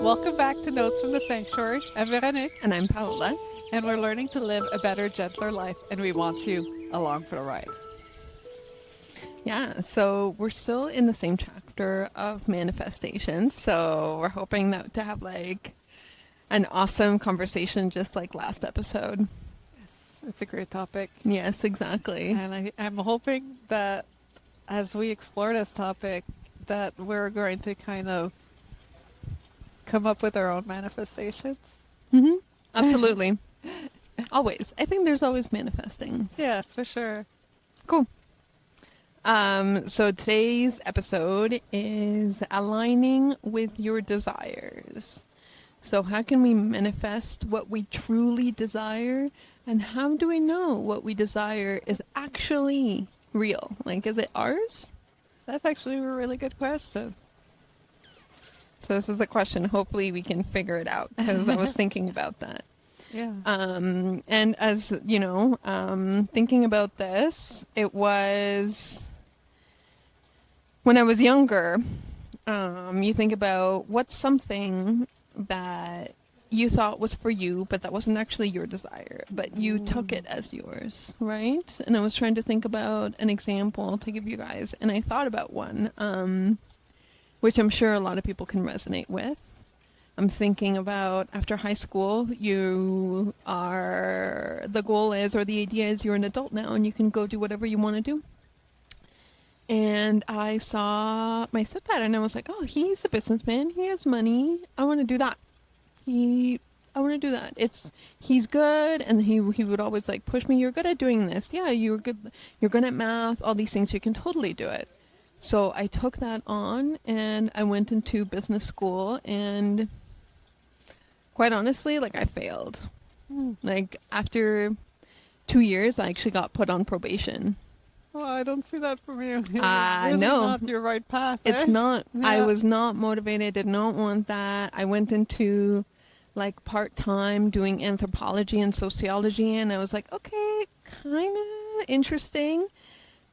Welcome back to Notes from the Sanctuary. I'm Véronique, And I'm Paola. and we're learning to live a better, gentler life, and we want you along for the ride. Yeah, so we're still in the same chapter of manifestation. So we're hoping that to have like an awesome conversation just like last episode. It's a great topic, Yes, exactly. and I'm hoping that as we explore this topic, that we're going to kind of come up with our own manifestations. Mm-hmm. Absolutely. Always. I think there's always manifesting. Yes, for sure. Cool. So today's episode is aligning with your desires. So how can we manifest what we truly desire? And how do we know what we desire is actually real? Like, is it ours? That's actually a really good question. So this is the question. Hopefully we can figure it out because I was thinking about that. Yeah. And as you know, thinking about this, it was when I was younger. You think about what's something that you thought was for you, but that wasn't actually your desire, but you took it as yours, right? And I was trying to think about an example to give you guys, and I thought about one, which I'm sure a lot of people can resonate with. I'm thinking about after high school, the goal is, or the idea is you're an adult now and you can go do whatever you want to do. And I saw my stepdad and I was like, oh, he's a businessman. He has money. I want to do that. I want to do that. He's good. And he would always like push me. You're good at doing this. Yeah, you're good. You're good at math, all these things. You can totally do it. So I took that on and I went into business school and quite honestly, like I failed. Like after 2 years, I actually got put on probation. Oh, I don't see that from you. It's really no. not your right path. It's not. Yeah. I was not motivated, did not want that. I went into like part-time doing anthropology and sociology and I was like, okay, kind of interesting.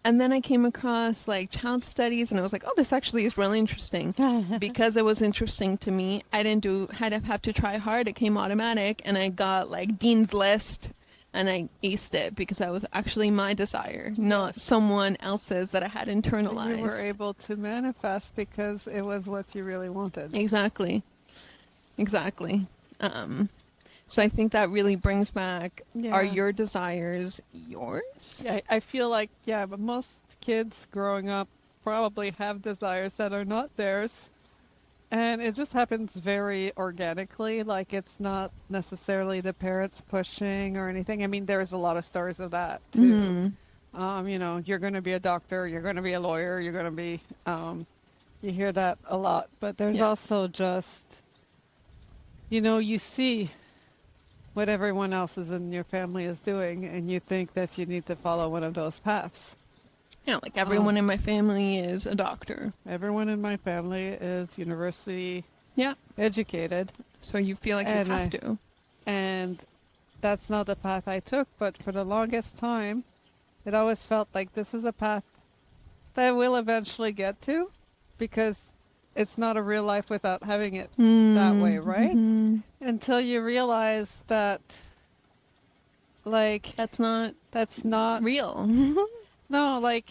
And then I came across like child studies and I was like, oh, this actually is really interesting. Because it was interesting to me, I didn't have to try hard. It came automatic and I got like Dean's List and I aced it because that was actually my desire, not someone else's that I had internalized. You were able to manifest because it was what you really wanted. Exactly. So I think that really brings back, are your desires yours? Yeah, I feel like, but most kids growing up probably have desires that are not theirs. And it just happens very organically. Like it's not necessarily the parents pushing or anything. I mean, there's a lot of stories of that too. Mm-hmm. You're going to be a doctor, you're going to be a lawyer, you're going to be, you hear that a lot. But there's also just, you see what everyone else is in your family is doing, and you think that you need to follow one of those paths. Yeah, like everyone in my family is a doctor. Everyone in my family is university educated. So you feel like you have to. And that's not the path I took, but for the longest time, it always felt like this is a path that I will eventually get to, because it's not a real life without having it that way, right? Mm-hmm. Until you realize that, like... That's not... real. No, like,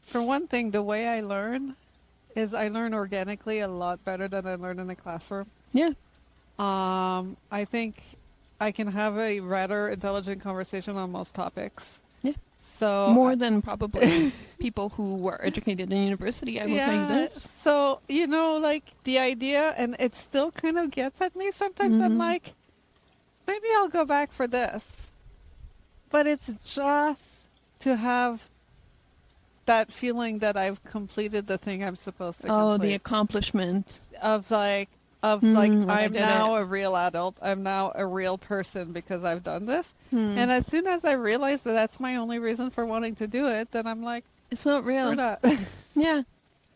for one thing, the way I learn is I learn organically a lot better than I learn in the classroom. Yeah. I think I can have a rather intelligent conversation on most topics. Yeah. So more than probably people who were educated in university, I will tell you this. So, like the idea, and it still kind of gets at me sometimes. I'm like, maybe I'll go back for this. But it's just to have that feeling that I've completed the thing I'm supposed to complete. Oh, the accomplishment. Of I'm now a real adult. I'm now a real person because I've done this. And as soon as I realize that that's my only reason for wanting to do it, then I'm like, it's not real. That. Yeah.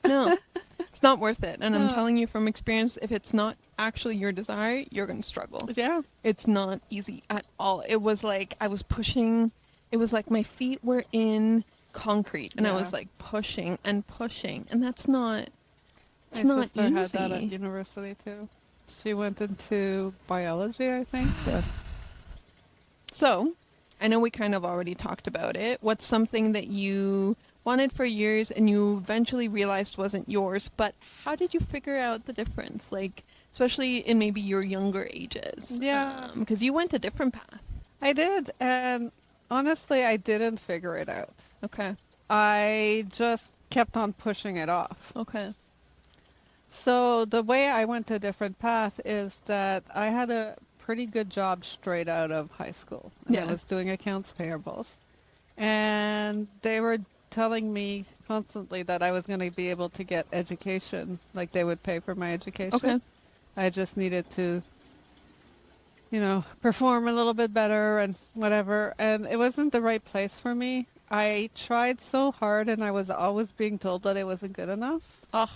No. It's not worth it. And I'm telling you from experience, if it's not actually your desire, you're going to struggle. Yeah. It's not easy at all. It was like I was pushing. It was like my feet were in concrete and I was like pushing and pushing. And that's not It's My not sister had that at easy. university too. She went into biology, I think. But So, I know we kind of already talked about it. What's something that you wanted for years and you eventually realized wasn't yours, but how did you figure out the difference? Like, especially in maybe your younger ages. Yeah. Because you went a different path. I did, and honestly, I didn't figure it out. Okay. I just kept on pushing it off. Okay. So the way I went a different path is that I had a pretty good job straight out of high school. And I Yeah. was doing accounts payables. And they were telling me constantly that I was going to be able to get education, like they would pay for my education. Okay. I just needed to, perform a little bit better and whatever. And it wasn't the right place for me. I tried so hard and I was always being told that it wasn't good enough. Ugh.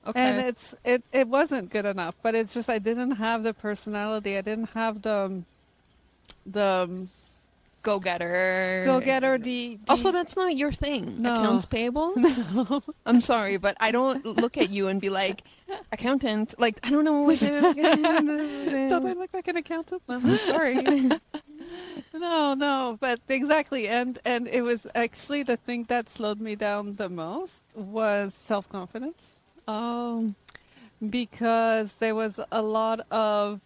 Okay. And it wasn't good enough, but it's just I didn't have the personality. I didn't have the Go-getter. go-getter, Also, that's not your thing. No. Accounts payable? no. I'm sorry, but I don't look at you and be like, accountant. Like, I don't know what Don't I to look like an accountant? No, I'm sorry. No, but exactly. And it was actually the thing that slowed me down the most was self-confidence. Oh. Because there was a lot of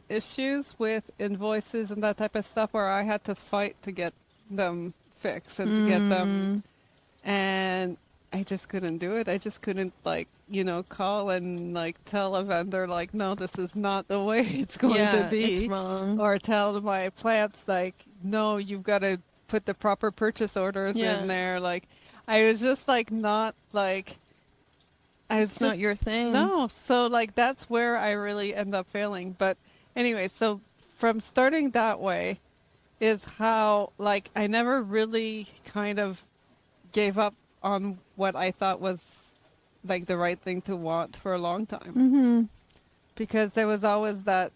issues with invoices and that type of stuff where I had to fight to get them fixed and to get them. And I just couldn't do it. I just couldn't call and tell a vendor no, this is not the way it's going to be. It's wrong. Or tell my plants no, you've got to put the proper purchase orders in there. I was just not It's not your thing. No, so that's where I really end up failing. But anyway, so from starting that way is how I never really kind of gave up on what I thought was the right thing to want for a long time. Mm-hmm. Because there was always that,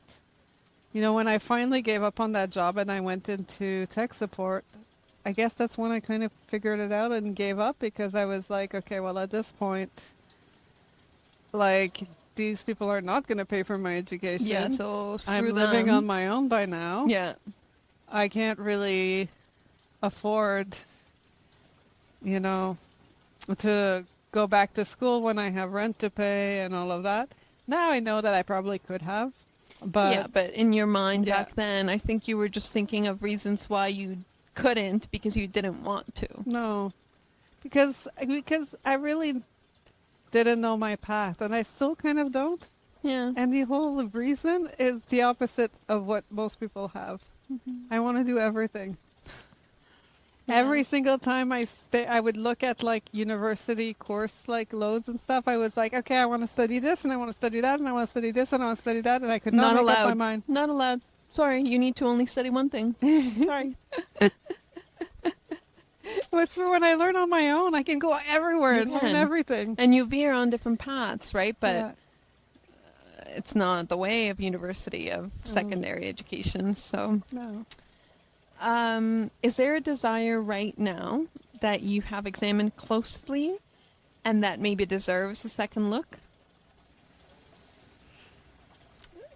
when I finally gave up on that job and I went into tech support, I guess that's when I kind of figured it out and gave up because I was okay, well, at this point, these people are not going to pay for my education. Yeah, so screw I'm them. living on my own by now. Yeah. I can't really afford, to go back to school when I have rent to pay and all of that. Now I know that I probably could have, but Yeah, but in your mind Yeah. back then, I think you were just thinking of reasons why you couldn't because you didn't want to. no, because I really didn't know my path, and I still kind of don't. Yeah. And the whole reason is the opposite of what most people have. I want to do everything. Yeah. Every single time I would look at university course loads and stuff. I was okay, I want to study this and I want to study that and I want to study this and I want to study that, and I could not make allowed. up my mind. Not allowed. Sorry, you need to only study one thing. Sorry. But for when I learn on my own, I can go everywhere You and learn can. everything. And you veer on different paths, right? But Yeah. it's not the way of university, of secondary education. So, No. is there a desire right now that you have examined closely and that maybe deserves a second look?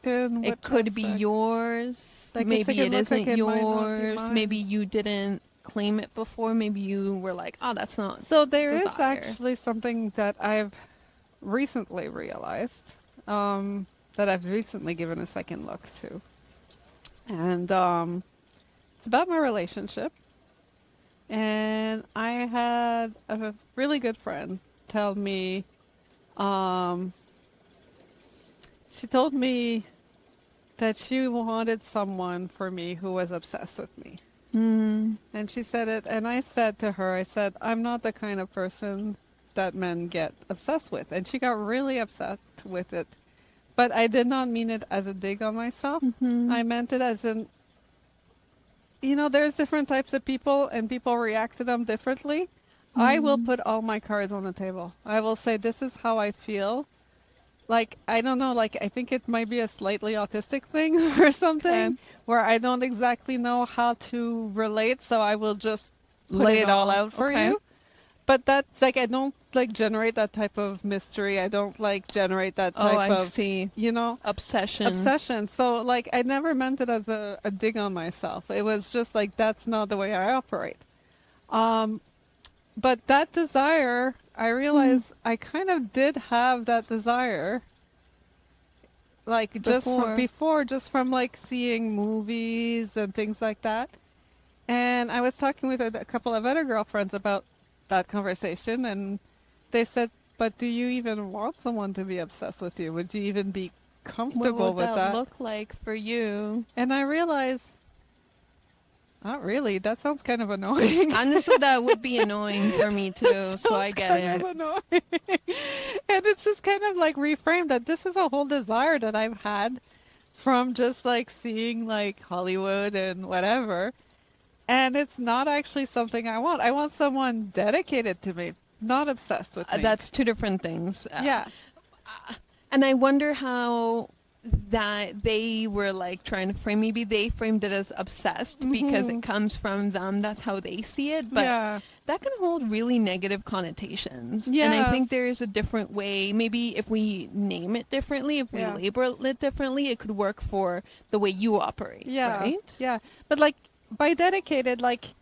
In It what could be aspect? yours. Like a Maybe second it look, isn't it might not be yours. mine. Maybe you didn't claim it before. Maybe you were like, oh, that's not. So there is desire. actually something that I've recently realized, that I've recently given a second look to. And it's about my relationship. And I had a really good friend tell me, she told me that she wanted someone for me who was obsessed with me. And she said it, and I said to her, I said, I'm not the kind of person that men get obsessed with. And she got really upset with it. But I did not mean it as a dig on myself. I meant it as in, there's different types of people and people react to them differently. I will put all my cards on the table. I will say, this is how I feel. I don't know, I think it might be a slightly autistic thing or something, Okay. where I don't exactly know how to relate, so I will just lay it all out for Okay. you. But that's, I don't like generate that type of mystery. I don't like generate that Oh, type I of, see. you know, Obsession. obsession. So like I never meant it as a dig on myself. It was just like that's not the way I operate. Um, but that desire, I realized I kind of did have that desire. Like just from Before. before, just from like seeing movies and things like that. And I was talking with a couple of other girlfriends about that conversation, and they said, "But do you even want someone to be obsessed with you? Would you even be What comfortable would with that that?" look like for you? And I realized, not really. That sounds kind of annoying. Honestly, that would be annoying for me too, so I Sounds get kind it. of annoying. And it's just kind of like reframed that this is a whole desire that I've had from just like seeing like Hollywood and whatever. And it's not actually something I want. I want someone dedicated to me, not obsessed with me. That's two different things. Yeah. And I wonder how that they were like trying to frame, maybe they framed it as obsessed because it comes from them. That's how they see it. But Yeah. that can hold really negative connotations. And Yes. I think there is a different way. Maybe if we name it differently, if we Yeah. label it differently, it could work for the way you operate. Yeah. Right? Yeah. But like by dedicated, like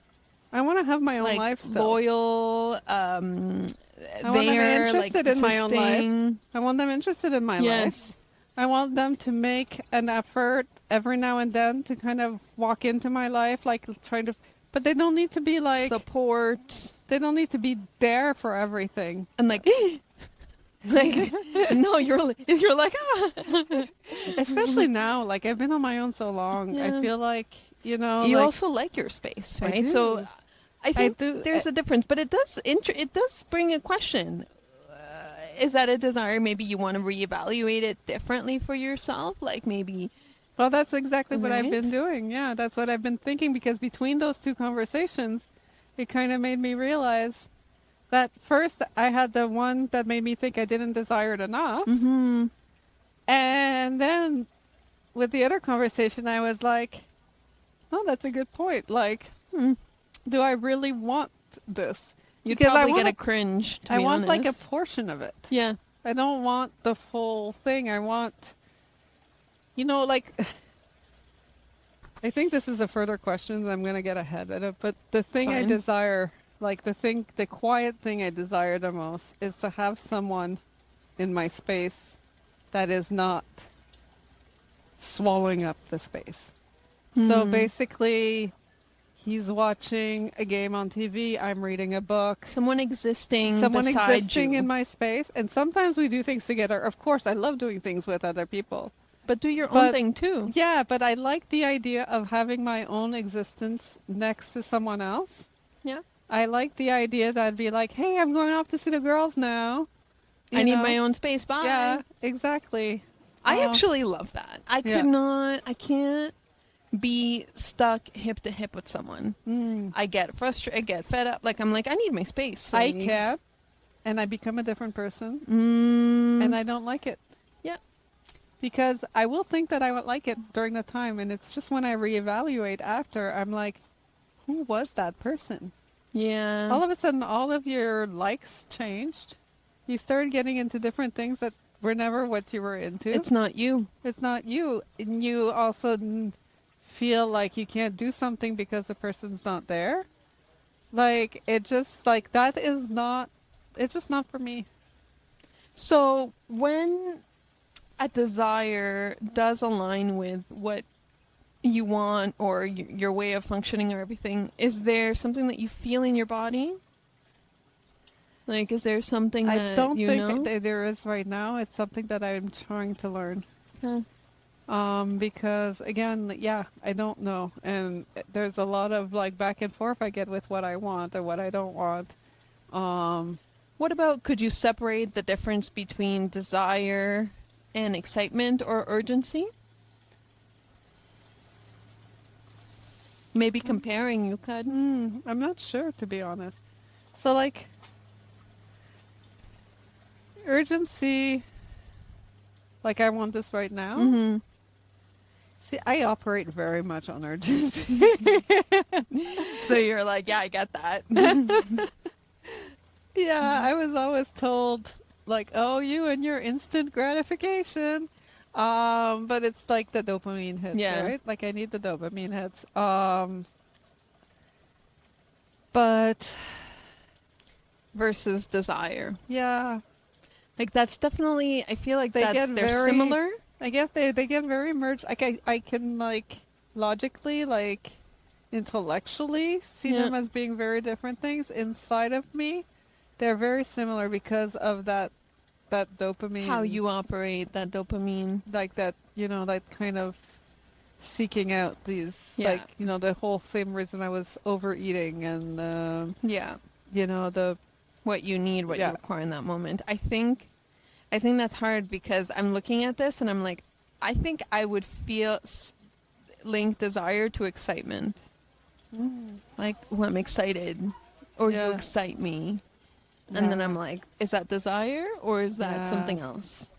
I want to have my own Like life still. loyal, I want them there, like interested in my own life. assisting. I want them interested in my life. Yes. I want them to make an effort every now and then to kind of walk into my life, like trying to, but they don't need to be like, Support. they don't need to be there for everything. And like, like, no, you're like, ah. Especially now, like I've been on my own so long. Yeah. I feel like, you know, You like, also like your space, I right? do. So I think do. there's a difference, but it does bring a question. Is that a desire? Maybe you want to reevaluate it differently for yourself, like maybe. Well, that's exactly what I've been Right? doing. Yeah, that's what I've been thinking because between those two conversations, it kind of made me realize that first I had the one that made me think I didn't desire it enough. Mm-hmm. And then with the other conversation, I was like, oh, that's a good point. Like, do I really want this? You'd Because probably get a cringe. To I be want like a honest. portion of it. Yeah. I don't want the full thing. I want, you know, like, I think this is a further question. I'm going to get ahead of it. But the thing I Fine. desire, like the quiet thing I desire the most is to have someone in my space that is not swallowing up the space. So basically, he's watching a game on TV. I'm reading a book. Someone existing Someone beside existing you. in my space. And sometimes we do things together. Of course, I love doing things with other people. But do your own But- thing too. Yeah, but I like the idea of having my own existence next to someone else. Yeah. I like the idea that I'd be like, hey, I'm going off to see the girls now. I need my own space. Bye. Yeah, exactly. I Uh, actually love that. I Yeah. can't be stuck hip to hip with someone. Mm. I get frustrated, I get fed up. Like, I'm like, I need my space. I Like, can, and I become a different person, and and I don't like it. Yeah. Because I will think that I would like it during the time, and it's just when I reevaluate after, I'm like, who was that person? Yeah. All of a sudden, all of your likes changed. You started getting into different things that were never what you were into. It's not you. It's not you. And you also feel like you can't do something because the person's not there. Like, it just, like, that is not, it's just not for me. So when a desire does align with what you want or your way of functioning or everything, is there something that you feel in your body? Like, is there something that I don't you think know? that there is right now. It's something that I'm trying to learn. Yeah. Because again, yeah, I don't know. And there's a lot of like back and forth I get with what I want or what I don't want. What about, could you separate the difference between desire and excitement or urgency? Maybe comparing, you could. I'm not sure, to be honest. So like, urgency, like I want this right now. Mm-hmm. See, I operate very much on urgency. So you're like, yeah, I get that. Yeah, I was always told, like, oh, you and your instant gratification. But it's like the dopamine hits, Yeah. right? Like I need the dopamine hits. But Versus desire. yeah, Like that's definitely, I feel like they that's, get they're very, similar. I guess they get very merged. Like I can like logically, like intellectually see Yeah. them as being very different things. Inside of me, they're very similar because of that dopamine. How you operate that dopamine. like that, that kind of seeking out these, Yeah. like, the whole same reason I was overeating and, Yeah. the, What you need, what you Yeah. require in that moment. I think that's hard because I'm looking at this and I'm like, I think I would link desire to excitement. Like, well, I'm excited, or you Yeah. excite me. And then Yeah. I'm like, is that desire or is that Yeah. something else?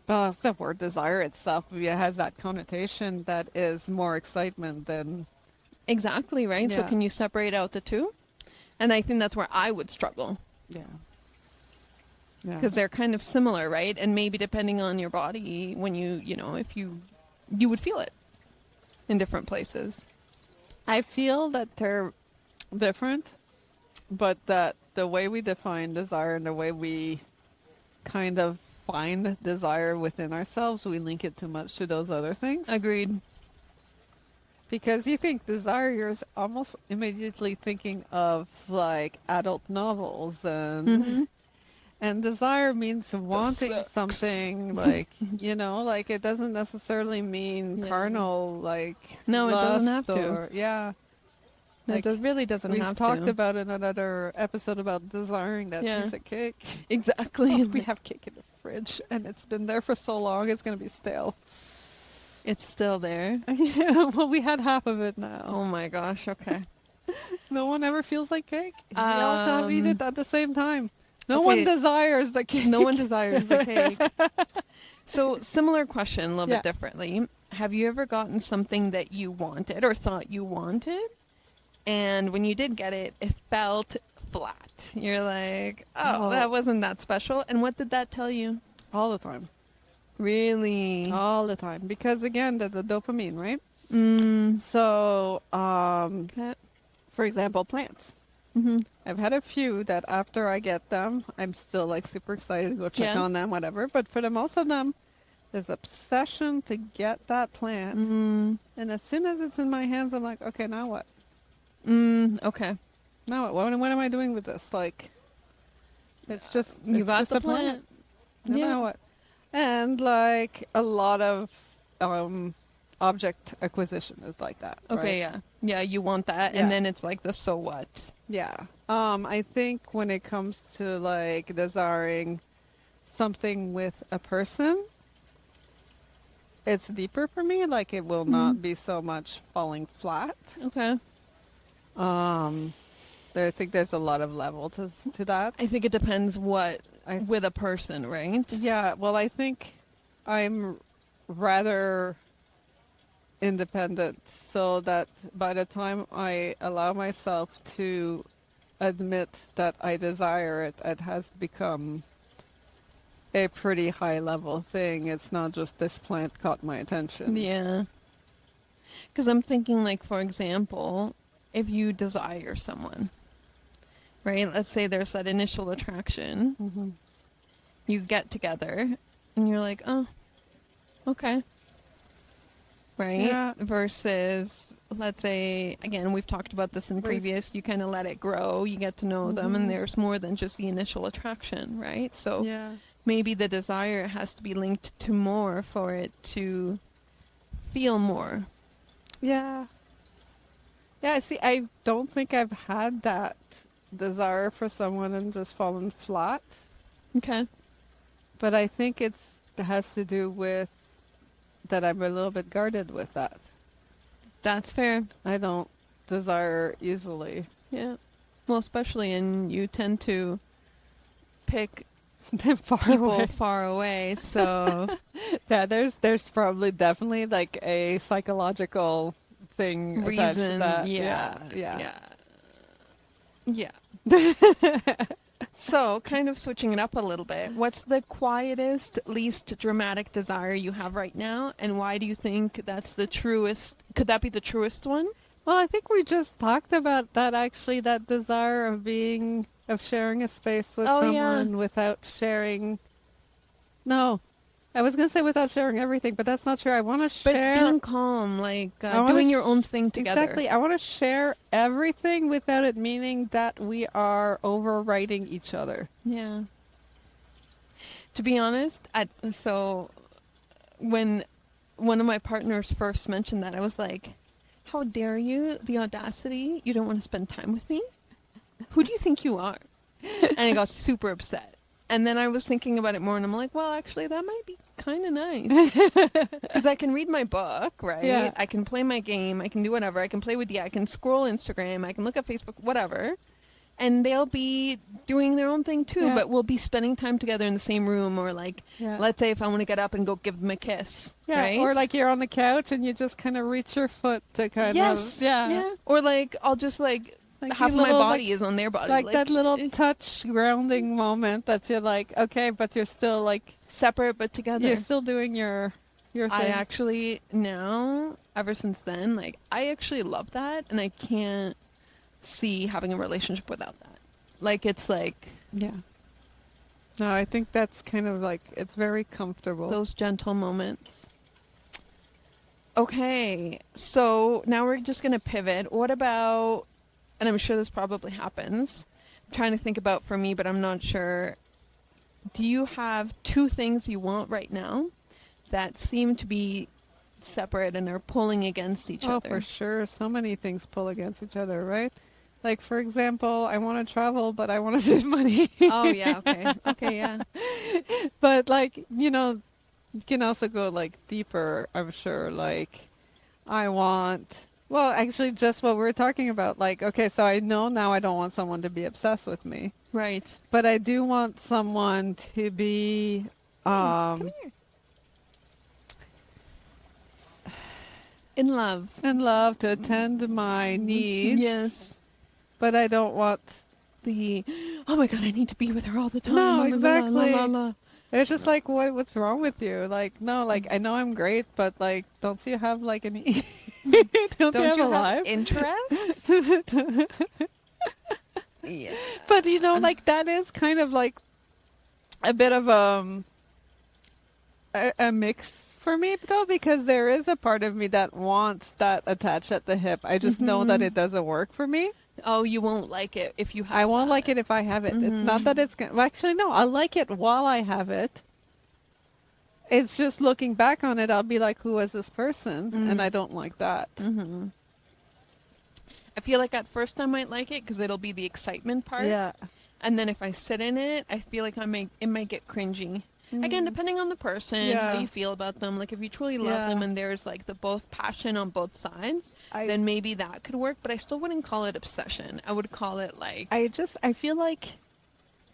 well, the word desire itself has that connotation that is more excitement than, Exactly, right? So Yeah. can you separate out the two? And I think that's where I would struggle yeah. Yeah. because they're kind of similar, right? And maybe depending on your body, when if you would feel it in different places. I feel that they're different, but that the way we define desire and the way we kind of find desire within ourselves, we link it too much to those other things. Agreed. Because you think desire, you're almost immediately thinking of like adult novels and Mm-hmm. and desire means wanting sucks. something like like it doesn't necessarily mean Yeah. carnal like No, it doesn't have lust to. or It like, really doesn't we've have talked to. about in another episode about desiring that Yeah. piece of cake. Exactly. We have cake in the fridge and it's been there for so long it's going to be stale. It's still there. Yeah, well, we had half of it now. Oh my gosh. Okay. No one ever feels like cake. We all have to eat it at the same time. No okay. one desires the cake. No one desires the cake. So, similar question, a little Yeah. bit differently. Have you ever gotten something that you wanted or thought you wanted, and when you did get it, it felt flat? You're like, oh, that wasn't that special. And what did that tell you? All the time. Really? All the time. Because again, the dopamine, right? Mm. So, Okay. for example, plants. Mm-hmm. I've had a few that after I get them, I'm still like super excited to go check Yeah. on them, whatever. But for the most of them, there's obsession to get that plant. Mm. And as soon as it's in my hands, I'm like, okay, now what? Okay. Now what? What am I doing with this? Like, it's just You it's got just the a plant. plant. Yeah. Now what? And like a lot of object acquisition is like that. Okay, right? yeah. Yeah, you want that, Yeah. and then it's like the so what? Yeah. I think when it comes to like desiring something with a person, it's deeper for me. Like it will not be so much falling flat. Okay. I think there's a lot of level to that. I think it depends what I- with a person, right? Yeah, well, I think I'm rather independent, so that by the time I allow myself to admit that I desire it, it has become a pretty high level thing. It's not just this plant caught my attention. Yeah. Because I'm thinking, like, for example, if you desire someone, right? Let's say there's that initial attraction. Mm-hmm. You get together, and you're like, oh, okay. Right? Yeah. Versus, let's say, again, we've talked about this in previous, you kind of let it grow, you get to know them, and there's more than just the initial attraction, right? So Yeah. maybe the desire has to be linked to more for it to feel more. Yeah. Yeah, see, I don't think I've had that desire for someone and just fallen flat. Okay. But I think it has to do with that I'm a little bit guarded with that. That's fair. I don't desire easily. Yeah. Well, especially, and you tend to pick Far people away. far away, so Yeah, there's probably definitely like a psychological thing attached to reason, that. yeah, Yeah. yeah. Yeah. So, kind of switching it up a little bit, what's the quietest, least dramatic desire you have right now, and why do you think that's the truest? Could that be the truest one? Well, I think we just talked about that actually, that desire of sharing a space with Oh, yeah. someone without sharing. No, I was going to say without sharing everything, but that's not true. I want to But share. being calm, like I wanna doing your sh- own thing together. Exactly. I want to share everything without it meaning that we are overriding each other. Yeah. To be honest, so when one of my partners first mentioned that, I was like, how dare you? The audacity. You don't want to spend time with me? Who do you think you are? And I got super upset. And then I was thinking about it more, and I'm like, well, actually, that might be kind of nice. Because I can read my book, right? Yeah. I can play my game. I can do whatever. I can play with I can scroll Instagram. I can look at Facebook, whatever. And they'll be doing their own thing, too. Yeah. But we'll be spending time together in the same room. Or, like, Yeah. let's say if I want to get up and go give them a kiss. Yeah, right? or like you're on the couch and you just kind of reach your foot to kind Yes. of, yeah. Or, like, I'll just, like half you of my little, body is on their body. like that little touch grounding moment that you're like, okay, but you're still like, separate but together. you're still doing your thing. I actually now, ever since then, like I actually love that, and I can't see having a relationship without that. Like it's like Yeah. No, I think that's kind of like, it's very comfortable. those gentle moments. Okay, so now we're just gonna pivot. What about, and I'm sure this probably happens, I'm trying to think about for me, but I'm not sure. Do you have two things you want right now that seem to be separate and are pulling against each Oh, other? for sure. So many things pull against each other, right? Like, for example, I want to travel, but I want to save money. Oh, yeah, okay. Okay, yeah. But, like, you can also go, like, deeper, I'm sure. Like, I want, well, actually, just what we were talking about. Like, okay, so I know now I don't want someone to be obsessed with me. Right. But I do want someone to be, Come here. In love. in love, to attend to my needs. Yes. But I don't want The, oh my God, I need to be with her all the time. No, La, la, la, exactly. la, la. It's just like, what's wrong with you? Like, no, like, I know I'm great, but, like, don't you have, like, any... don't you have a life? interests? Yeah. But, like, that is kind of, like, a bit of a mix for me, though, because there is a part of me that wants that attached at the hip. I just know that it doesn't work for me. Oh, you won't like it if you have I won't that. like it if I have it. It's not that it's well, actually, no, I'll like it while I have it. It's just looking back on it, I'll be like, who was this person? And I don't like that. Mm-hmm. I feel like at first I might like it because it'll be the excitement part. Yeah. And then if I sit in it, I feel like it might get cringy. Again, depending on the person, Yeah. how you feel about them. Like if you truly love Yeah. them and there's like the both passion on both sides, then maybe that could work. But I still wouldn't call it obsession. I would call it like I feel like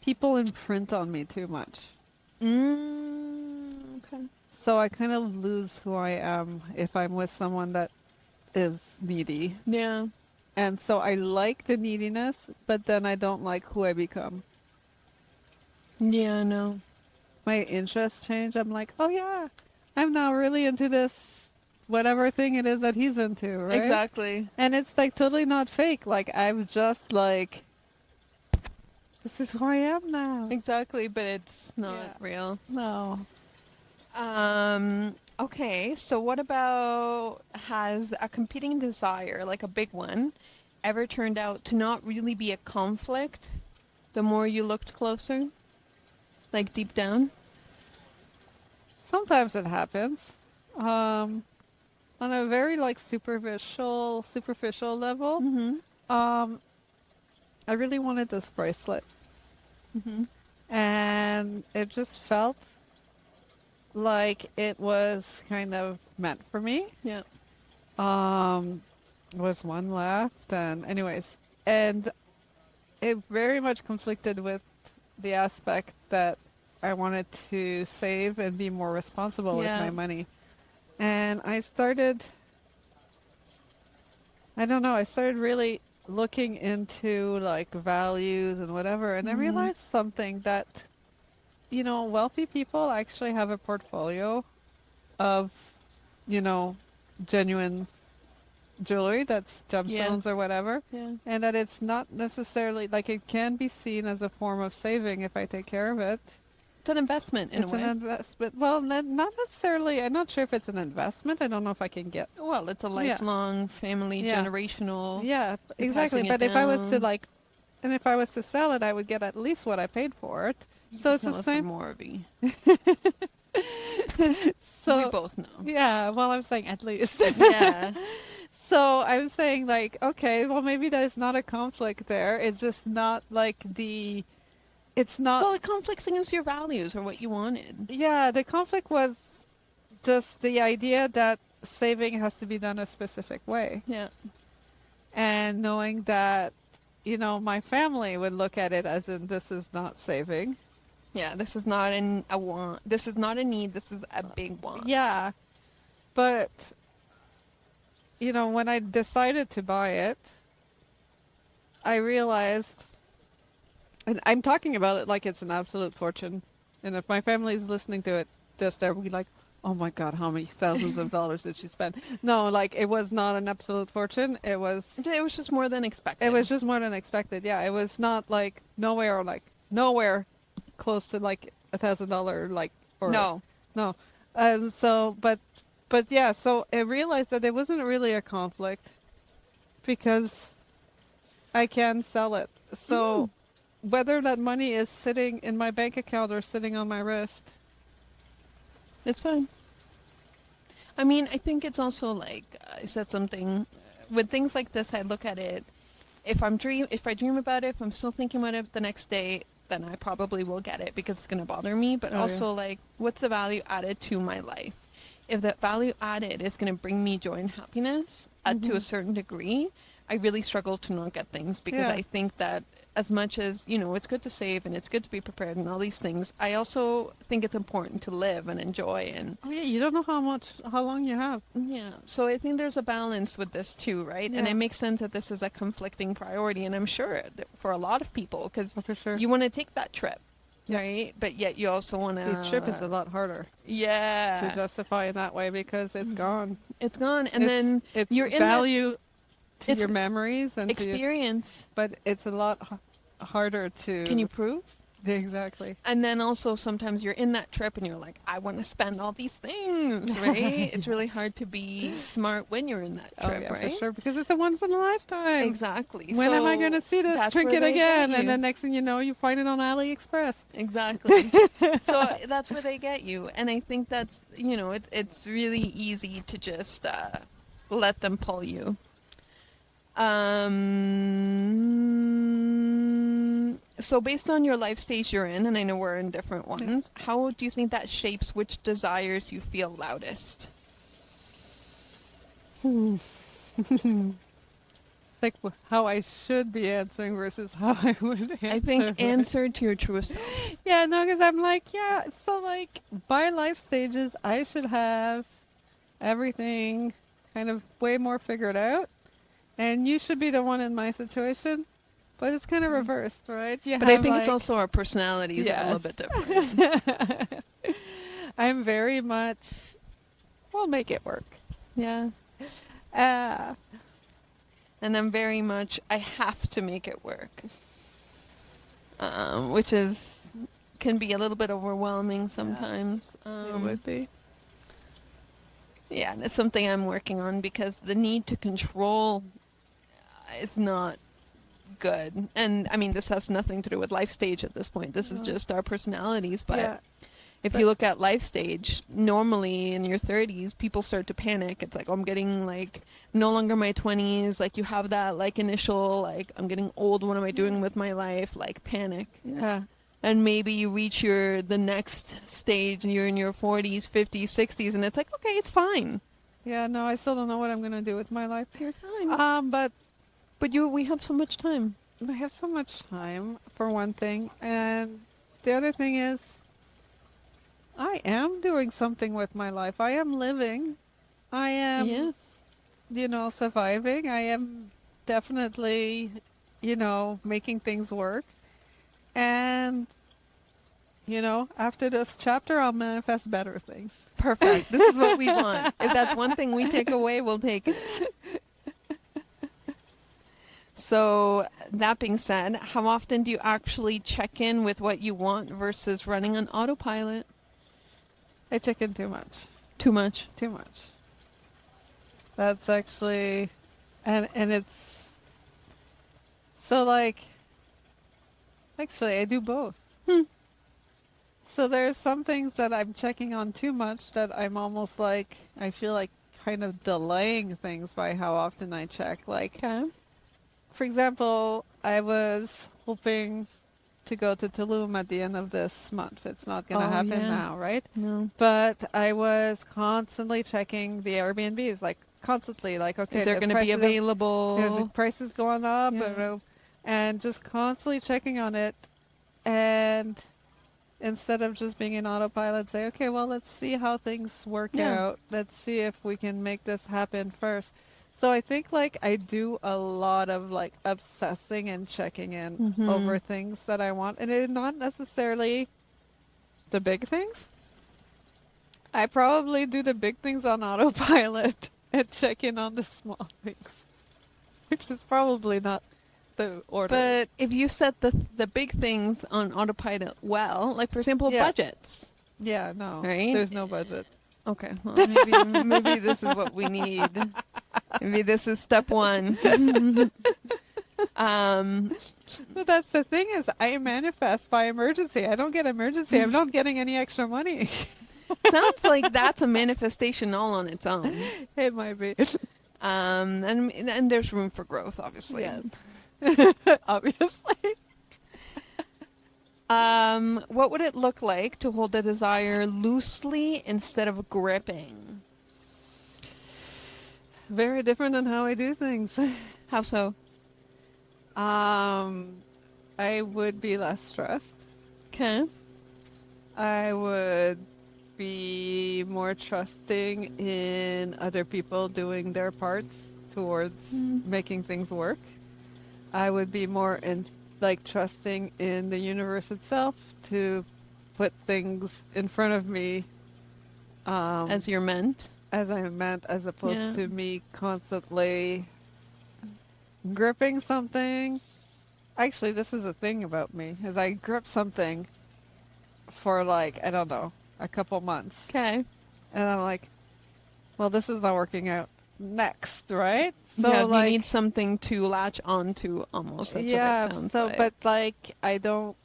people imprint on me too much. okay. So I kind of lose who I am if I'm with someone that is needy. Yeah. And so I like the neediness, but then I don't like who I become. Yeah, no. My interests change. I'm like, oh yeah, I'm now really into this, whatever thing it is that he's into, right? Exactly. And it's like totally not fake. Like I'm just like, this is who I am now. Exactly, but it's not Yeah. real. No. Okay, so what about, has a competing desire, like a big one, ever turned out to not really be a conflict the more you looked closer? Like deep down? Sometimes it happens. On a very like superficial level. Mm-hmm. I really wanted this bracelet. Mm-hmm. And it just felt like it was kind of meant for me. Yeah. Was one left, and anyways, and it very much conflicted with the aspect that I wanted to save and be more responsible with my money. And I started really looking into like values and whatever, and I realized something that, wealthy people actually have a portfolio of, you know, genuine jewelry that's gemstones or whatever, Yeah. and that it's not necessarily like it can be seen as a form of saving if I take care of it. It's an investment in It's a way. an investment. Well, not necessarily. I'm not sure if it's an investment. I don't know if I can get. Well, it's a Yeah. lifelong family, Yeah. generational. Yeah, You're exactly. passing it But if I was to down. like, and if I was to sell it, I would get at least what I paid for it. You So could it's the sell it for same. more, V. So We both know. yeah, well, I'm saying at least. Yeah. So I'm saying like, okay, well, maybe there's not a conflict there. It's just not like it's not. Well, it conflicts against your values or what you wanted. Yeah, the conflict was just the idea that saving has to be done a specific way. Yeah. And knowing that, my family would look at it as in this is not saving. Yeah, this is not a want. This is not a need. This is a big want. Yeah. But, when I decided to buy it, I realized, and I'm talking about it like it's an absolute fortune. And if my family is listening to it, they'll be like, oh my God, how many thousands of dollars did she spend? No, like it was not an absolute fortune. It was just more than expected. It was just more than expected. Yeah, it was not like nowhere close to like $1,000 like or No. no. But yeah, so I realized that it wasn't really a conflict because I can sell it. So whether that money is sitting in my bank account or sitting on my wrist, It's fine. I mean, I think it's also like I said something with things like this. I look at it. If I dream about it, if I'm still thinking about it the next day, then I probably will get it because it's gonna bother me. But also, like, what's the value added to my life? If that value added is gonna bring me joy and happiness to a certain degree, I really struggle to not get things because Yeah. I think that as much as, it's good to save and it's good to be prepared and all these things, I also think it's important to live and enjoy and oh yeah, you don't know how long you have. yeah. So I think there's a balance with this too, right? And Yeah. it makes sense that this is a conflicting priority and I'm sure that for a lot of people because For sure. you want to take that trip, Yeah. right? But yet you also want to... The trip is a lot harder Yeah. to justify in that way because it's gone. It's gone. And then it's you're in that value to it's your memories and experience. but it's a lot harder to. Can you prove? Exactly. And then also sometimes you're in that trip and you're like, I want to spend all these things, right? It's really hard to be smart when you're in that Oh trip, yeah, right? for sure, because it's a once in a lifetime. Exactly. When am I So going to see this that's where trinket they again? get And you. then next thing you know, you find it on AliExpress. Exactly. So that's where they get you. And I think that's, it's really easy to just let them pull you. So based on your life stage you're in, and I know we're in different ones, how do you think that shapes which desires you feel loudest? It's like how I should be answering versus how I would answer. I think answer to your truest self. Yeah, no, because I'm like, yeah, so like by life stages, I should have everything kind of way more figured out. And you should be the one in my situation. But it's kind of reversed, right? You But I have, think it's like- also our personalities are a little Yes. bit different. I'm very much, we'll make it work. Yeah. Uh, And I'm very much, I have to make it work. Which can be a little bit overwhelming sometimes. it would be. Yeah, and it's something I'm working on because the need to control is not good. And I mean, this has nothing to do with life stage at this point. This is just our personalities. But Yeah. if you look at life stage, normally in your 30s, people start to panic. It's like, oh, I'm getting like no longer my 20s. Like you have that like initial, like I'm getting old. What am I doing with my life? Like panic. Yeah. And maybe you reach the next stage and you're in your 40s, 50s, 60s, and it's like, okay, it's fine. Yeah, no, I still don't know what I'm going to do with my life. You're fine. But We have so much time. I have so much time, for one thing. And the other thing is, I am doing something with my life. I am living. I am, Yes. surviving. I am definitely, making things work. And, after this chapter, I'll manifest better things. Perfect. This is what we want. If that's one thing we take away, we'll take it. So, that being said, how often do you actually check in with what you want versus running on autopilot? I check in too much. Too much. Too much. That's actually, and it's, so like, actually I do both. So there's some things that I'm checking on too much that I'm almost like, I feel like kind of delaying things by how often I check. Like, Okay. for example, I was hoping to go to Tulum at the end of this month. It's not going to happen now, right? No. But I was constantly checking the Airbnbs, like constantly, like, okay, Is there going to be available? Is the prices going up? Yeah. And just constantly checking on it. And instead of just being in autopilot, say, okay, well, let's see how things work out. Let's see if we can make this happen first. So I think like I do a lot of like obsessing and checking in over things that I want. And it's not necessarily the big things. I probably do the big things on autopilot and check in on the small things, which is probably not the order. But if you set the big things on autopilot well, like for example, budgets. Yeah, no. Right? There's no budget. Okay, well, maybe this is what we need. Maybe this is step one. But that's the thing is I manifest by emergency. I don't get emergency. I'm not getting any extra money. Sounds like that's a manifestation all on its own. It might be. And there's room for growth, obviously. Yes. Obviously. What would it look like to hold a desire loosely instead of gripping? Very different than how I do things. How so? I would be less stressed. Okay. I would be more trusting in other people doing their parts towards making things work. I would be more trusting in the universe itself to put things in front of me As you're meant. as I meant, as opposed to me constantly gripping something. Actually, this is a thing about me, is I grip something for like, I don't know, a couple months. Okay. And I'm like, well, this is not working out. Next, right? So Yeah, like, you need something to latch onto almost. That's what it sounds like. but like I don't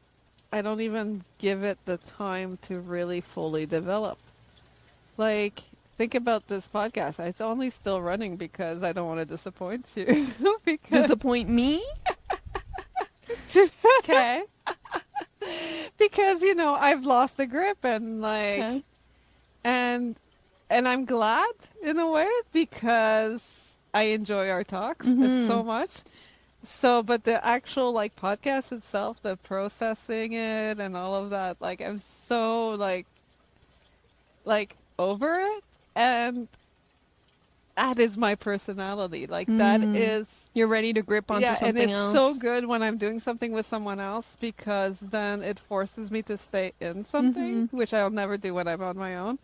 even give it the time to really fully develop. Like, think about this podcast. It's only still running because I don't want to disappoint you. Because Disappoint me? Okay. because I've lost the grip and like Okay. and I'm glad in a way because I enjoy our talks so much. So, but the actual like podcast itself, the processing it and all of that, like I'm so like over it, and that is my personality. Like that is You're ready to grip onto something and it's else. so good when I'm doing something with someone else because then it forces me to stay in something, which I'll never do when I'm on my own.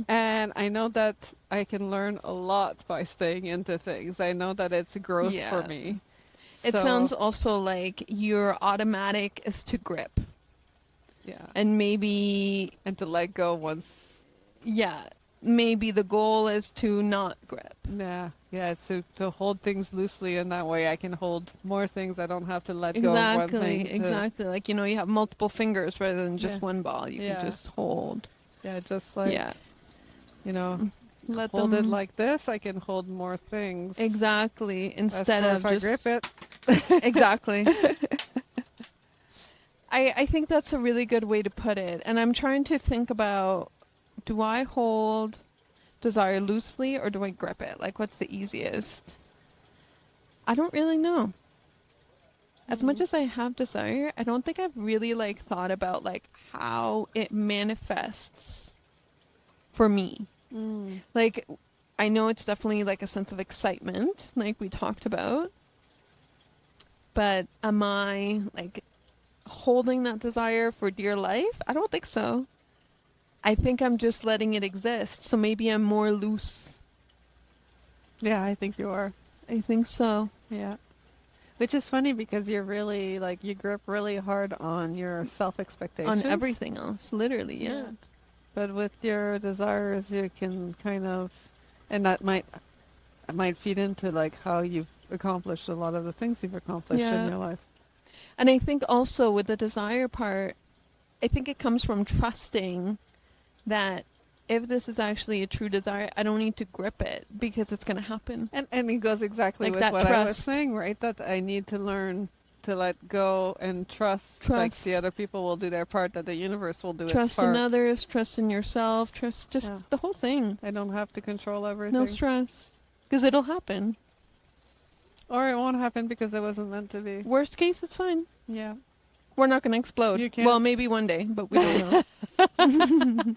And I know that I can learn a lot by staying into things. I know that it's growth for me. It So, sounds also like your automatic is to grip. yeah, And maybe, and to let go once. maybe the goal is to not grip. It's to hold things loosely, and that way I can hold more things. I don't have to let go of one thing. Exactly. Like, you have multiple fingers rather than just Yeah. one ball. You can just hold. Just like, Let hold them it like this, I can hold more things. Exactly. Instead of if I just grip it. Exactly. I think that's a really good way to put it. And I'm trying to think about, do I hold desire loosely or do I grip it? Like, what's the easiest? I don't really know. As much as I have desire, I don't think I've really thought about how it manifests for me. Like, I know it's definitely a sense of excitement, like we talked about. But am I like holding that desire for dear life? I don't think so. I think I'm just letting it exist. So maybe I'm more loose. Yeah, I think you are. I think so. Yeah. Which is funny because you're really like you grip really hard on your self expectations. On everything else, literally, yeah. But with your desires, you can kind of, and that might feed into like how you've accomplished a lot of the things you've accomplished Yeah. in your life. And I think also with the desire part, I think it comes from trusting that if this is actually a true desire, I don't need to grip it because it's going to happen. And it goes exactly Like with that what I was trust. saying, right? That I need to learn to let go and trust, like the other people will do their part, that the universe will do its Trust part. in others, trust in yourself, trust just the whole thing. I don't have to control everything. No stress. Because it'll happen. Or it won't happen because it wasn't meant to be. Worst case, it's fine. Yeah. We're not going to explode. You can't- Well, maybe one day, but we don't know.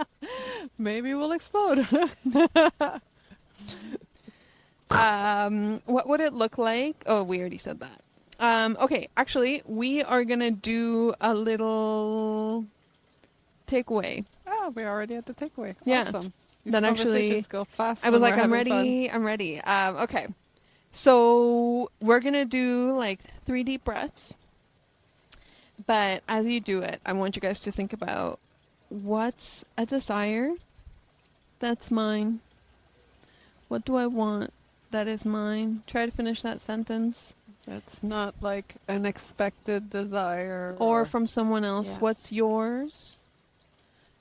Maybe we'll explode. What would it look like? Oh, we already said that. Okay, actually, we are going to do a little takeaway. Oh, we're already at the takeaway. Yeah. Awesome. These Then conversations actually, go fast. I was when like, we're I'm having ready. fun. I'm ready. Okay. So we're going to do like 3 deep breaths. But as you do it, I want you guys to think about what's a desire that's mine? What do I want that is mine? Try to finish that sentence. It's not like an expected desire. Or from someone else. Yeah. What's yours?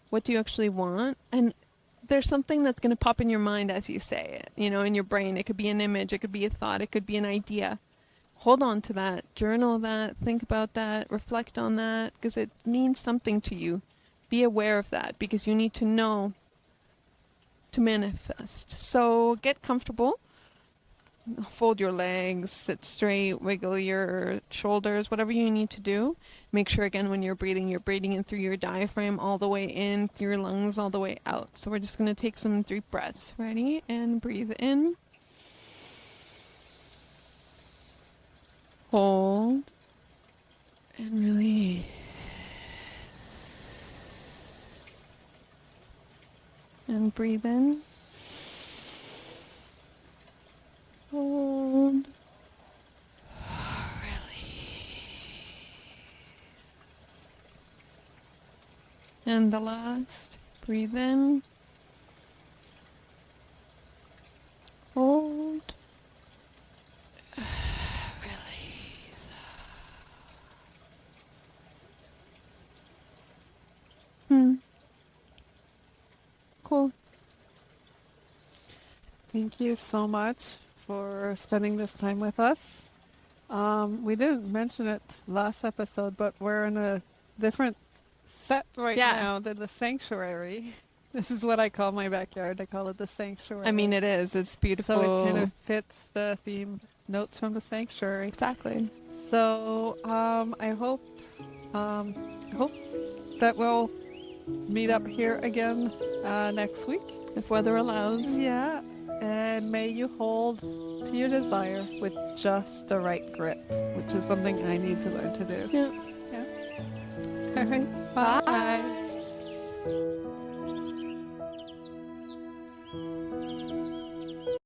What do you actually want? And there's something that's going to pop in your mind as you say it, you know, in your brain. It could be an image, it could be a thought, it could be an idea. Hold on to that, journal that, think about that, reflect on that, because it means something to you. Be aware of that, because you need to know to manifest. So get comfortable. Fold your legs, sit straight, wiggle your shoulders, whatever you need to do. Make sure, again, when you're breathing in through your diaphragm all the way in, through your lungs all the way out. So we're just going to take some deep breaths. Ready? And breathe in. Hold. And release. And breathe in. Hold. And the last, breathe in, hold, release. Cool. Thank you so much for spending this time with us. We didn't mention it last episode, but we're in a different set right now than the sanctuary. This is what I call my backyard. I call it the sanctuary. I mean, it is. It's beautiful. So it kind of fits the theme, Notes from the Sanctuary. Exactly. So I hope that we'll meet up here again next week. If weather allows. Yeah. And may you hold to your desire with just the right grip, which is something I need to learn to do. Yeah. Yeah. All right. Bye.